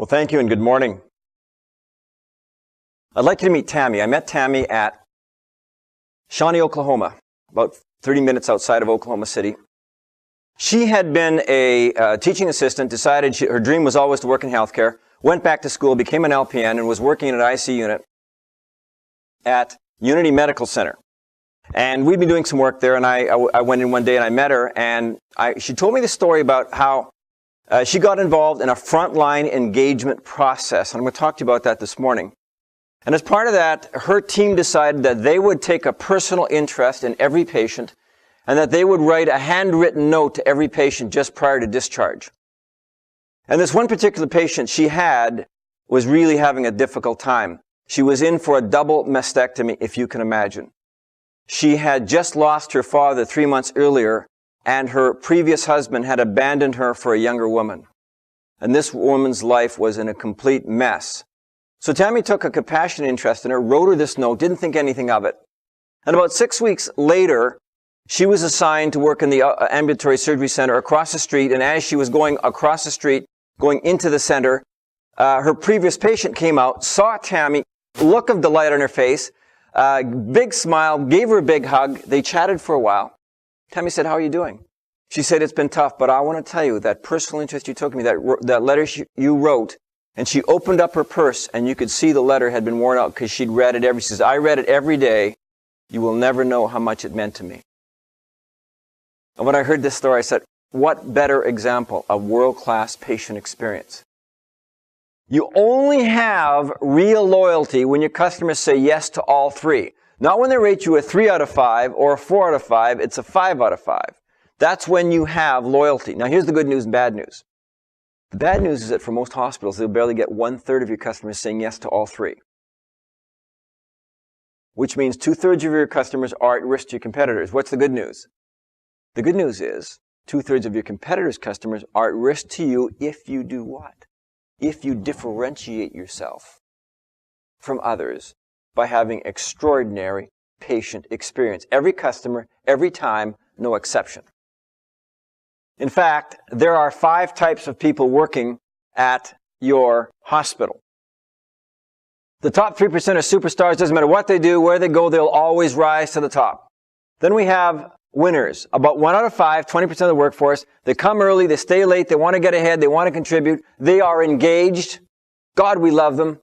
Well, thank you and good morning. I'd like you to meet Tammy. I met Tammy at Shawnee, Oklahoma, about 30 minutes outside of Oklahoma City. She had been a teaching assistant, decided her dream was always to work in healthcare, went back to school, became an LPN, and was working in an IC unit at Unity Medical Center. And we'd been doing some work there, and I went in one day and I met her, and she told me the story about how she got involved in a frontline engagement process. And I'm going to talk to you about that this morning. And as part of that, her team decided that they would take a personal interest in every patient and that they would write a handwritten note to every patient just prior to discharge. And this one particular patient she had was really having a difficult time. She was in for a double mastectomy, if you can imagine. She had just lost her father 3 months earlier, and her previous husband had abandoned her for a younger woman. And this woman's life was in a complete mess. So Tammy took a compassionate interest in her, wrote her this note, didn't think anything of it. And about 6 weeks later, she was assigned to work in the ambulatory surgery center across the street, and as she was going across the street, going into the center, her previous patient came out, saw Tammy, look of delight on her face, big smile, gave her a big hug. They chatted for a while. Tammy said, "How are you doing?" She said, "It's been tough, but I want to tell you that personal interest you took in me, that letter you wrote," and she opened up her purse, and you could see the letter had been worn out because she'd read it she says, "I read it every day. You will never know how much it meant to me." And when I heard this story, I said, what better example of world-class patient experience? You only have real loyalty when your customers say yes to all three. Not when they rate you a 3 out of 5 or a 4 out of 5, it's a 5 out of 5. That's when you have loyalty. Now here's the good news and bad news. The bad news is that for most hospitals, they'll barely get 1/3 of your customers saying yes to all three. Which means 2/3 of your customers are at risk to your competitors. What's the good news? The good news is 2/3 of your competitors' customers are at risk to you if you do what? If you differentiate yourself from others by having extraordinary patient experience. Every customer, every time, no exception. In fact, there are 5 types of people working at your hospital. The top 3% are superstars. Doesn't matter what they do, where they go, they'll always rise to the top. Then we have winners. About 1 out of 5, 20% of the workforce. They come early, they stay late, they want to get ahead, they want to contribute. They are engaged. God, we love them.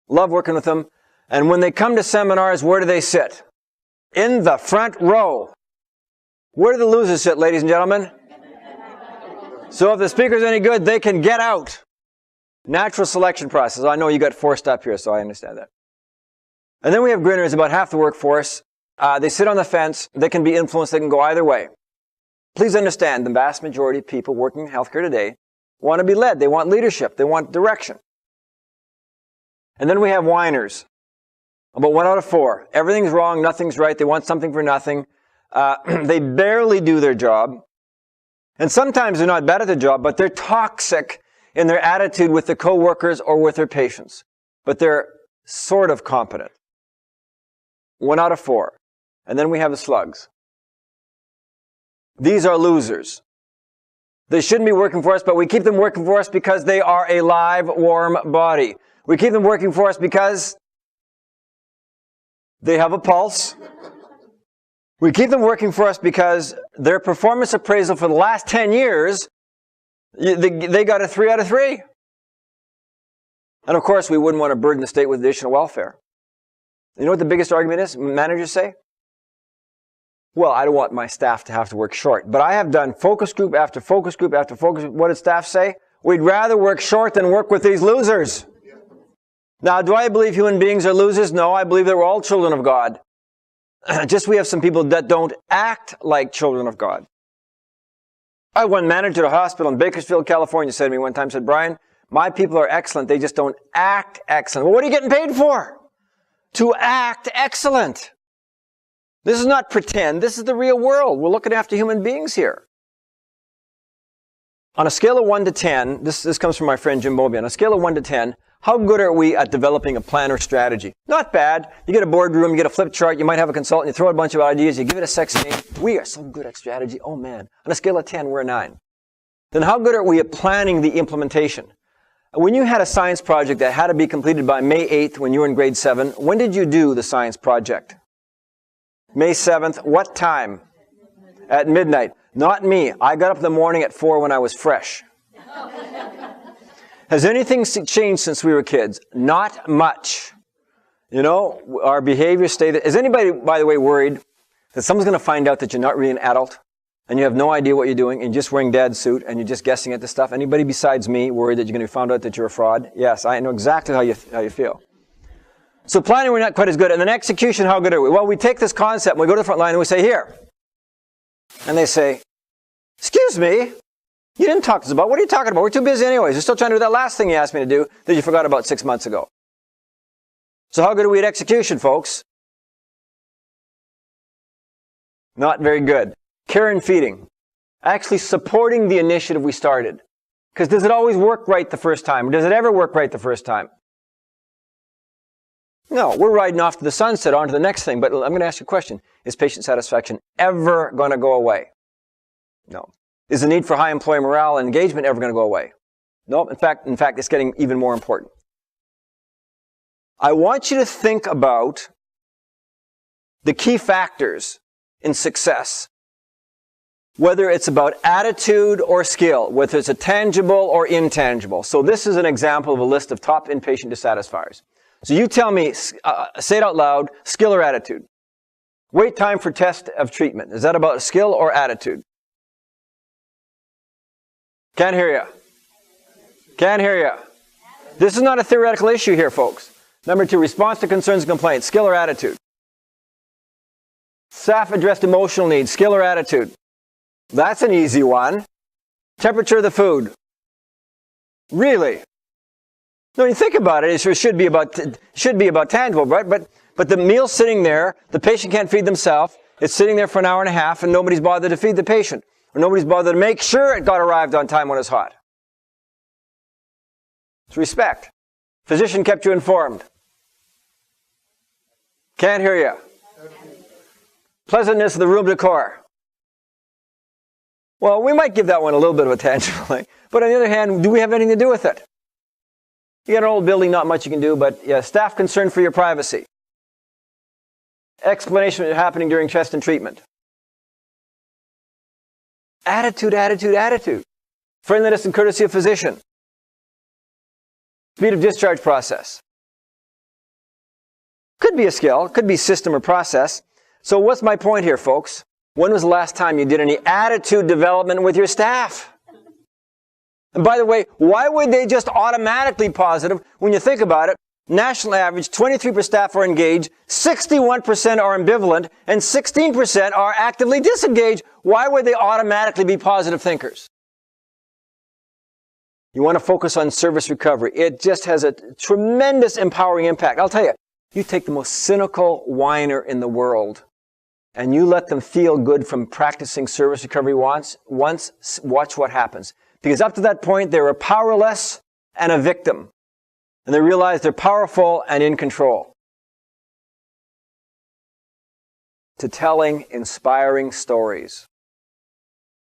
Love working with them. And when they come to seminars, where do they sit? In the front row. Where do the losers sit, ladies and gentlemen? So if the speaker's any good, they can get out. Natural selection process. I know you got forced up here, so I understand that. And then we have grinners, about half the workforce. They sit on the fence. They can be influenced. They can go either way. Please understand, the vast majority of people working in healthcare today want to be led. They want leadership. They want direction. And then we have whiners. About 1 out of 4. Everything's wrong. Nothing's right. They want something for nothing. They barely do their job. And sometimes they're not bad at their job, but they're toxic in their attitude with the coworkers or with their patients. But they're sort of competent. 1 out of 4. And then we have the slugs. These are losers. They shouldn't be working for us, but we keep them working for us because they are a live, warm body. We keep them working for us because they have a pulse. We keep them working for us because their performance appraisal for the last 10 years, they got a 3 out of 3. And of course, we wouldn't want to burden the state with additional welfare. You know what the biggest argument is? Managers say, well, I don't want my staff to have to work short. But I have done focus group after focus group after focus group. What did staff say? We'd rather work short than work with these losers. Now, do I believe human beings are losers? No, I believe that we're all children of God. Just we have some people that don't act like children of God. I had one manager at a hospital in Bakersfield, California, said to me one time, said, "Brian, my people are excellent. They just don't act excellent." Well, what are you getting paid for? To act excellent. This is not pretend. This is the real world. We're looking after human beings here. On a scale of 1 to 10, this comes from my friend Jim Bobby. On a scale of 1 to 10, how good are we at developing a plan or strategy? Not bad. You get a boardroom, you get a flip chart, you might have a consultant, you throw a bunch of ideas, you give it a sexy name. We are so good at strategy. Oh man. On a scale of 10, we're a 9. Then how good are we at planning the implementation? When you had a science project that had to be completed by May 8th when you were in grade 7, when did you do the science project? May 7th. What time? At midnight. Not me. I got up in the morning at 4 when I was fresh. Has anything changed since we were kids? Not much. You know, our behavior stayed. Is anybody, by the way, worried that someone's going to find out that you're not really an adult and you have no idea what you're doing and you're just wearing dad's suit and you're just guessing at this stuff? Anybody besides me worried that you're going to be found out that you're a fraud? Yes, I know exactly how you feel. So planning, we're not quite as good. And then execution, how good are we? Well, we take this concept and we go to the front line and we say, here. And they say, excuse me, you didn't talk to us about. What are you talking about? We're too busy anyways. You're still trying to do that last thing you asked me to do that you forgot about 6 months ago. So how good are we at execution, folks? Not very good. Care and feeding. Actually supporting the initiative we started. Because does it always work right the first time? Or does it ever work right the first time? No, we're riding off to the sunset, on to the next thing. But I'm going to ask you a question. Is patient satisfaction ever going to go away? No. Is the need for high employee morale and engagement ever going to go away? No. In fact, it's getting even more important. I want you to think about the key factors in success. Whether it's about attitude or skill, whether it's a tangible or intangible. So this is an example of a list of top inpatient dissatisfiers. So you tell me, say it out loud, skill or attitude. Wait time for test of treatment. Is that about skill or attitude? Can't hear you. Can't hear you. This is not a theoretical issue here, folks. Number 2, response to concerns and complaints, skill or attitude. Staff addressed emotional needs, skill or attitude. That's an easy one. Temperature of the food. Really? No, you think about it, it should be about tangible, right? But the meal's sitting there, the patient can't feed themselves, it's sitting there for an hour and a half, and nobody's bothered to feed the patient. Or nobody's bothered to make sure it got arrived on time when it's hot. It's respect. Physician kept you informed. Can't hear you. Pleasantness of the room decor. Well, we might give that one a little bit of a tangible thing. But on the other hand, do we have anything to do with it? You got an old building, not much you can do, but yeah, staff concern for your privacy. Explanation of what's happening during test and treatment. Attitude, attitude, attitude. Friendliness and courtesy of physician. Speed of discharge process. Could be a skill, could be system or process. So what's my point here, folks? When was the last time you did any attitude development with your staff? And by the way, why would they just automatically positive? When you think about it, national average, 23% staff are engaged, 61% are ambivalent, and 16% are actively disengaged. Why would they automatically be positive thinkers? You want to focus on service recovery. It just has a tremendous empowering impact. I'll tell you, you take the most cynical whiner in the world, and you let them feel good from practicing service recovery once, watch what happens. Because up to that point, they were powerless and a victim. And they realize they're powerful and in control. To telling inspiring stories.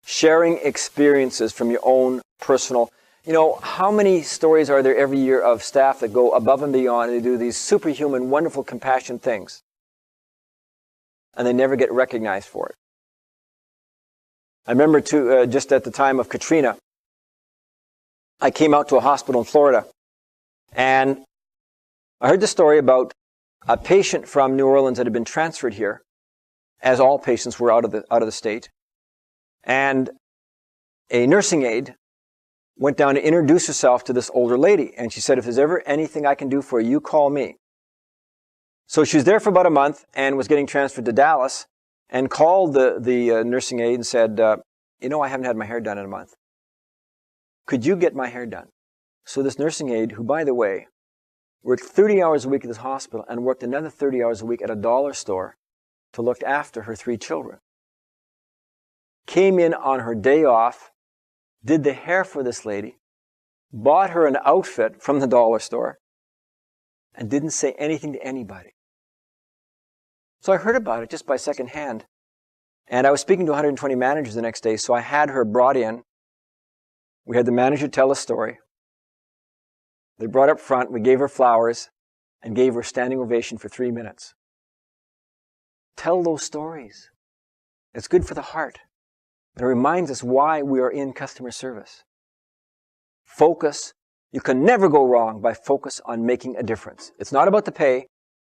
Sharing experiences from your own personal. You know, how many stories are there every year of staff that go above and beyond and they do these superhuman, wonderful, compassionate things? And they never get recognized for it. I remember just at the time of Katrina, I came out to a hospital in Florida, and I heard the story about a patient from New Orleans that had been transferred here, as all patients were out of the state, and a nursing aide went down to introduce herself to this older lady, and she said, "If there's ever anything I can do for you, you call me." So she was there for about a month and was getting transferred to Dallas, and called the nursing aide and said, "You know, I haven't had my hair done in a month. Could you get my hair done?" So this nursing aide, who, by the way, worked 30 hours a week at this hospital and worked another 30 hours a week at a dollar store to look after her 3 children, came in on her day off, did the hair for this lady, bought her an outfit from the dollar store, and didn't say anything to anybody. So I heard about it just by second hand. And I was speaking to 120 managers the next day, so I had her brought in. We had the manager tell a story. They brought up front, we gave her flowers, and gave her a standing ovation for 3 minutes. Tell those stories. It's good for the heart. It reminds us why we are in customer service. Focus. You can never go wrong by focus on making a difference. It's not about the pay.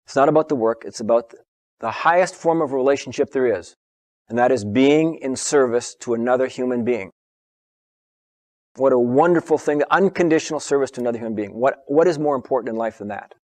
It's not about the work. It's about the highest form of relationship there is. And that is being in service to another human being. What a wonderful thing. Unconditional service to another human being. What is more important in life than that?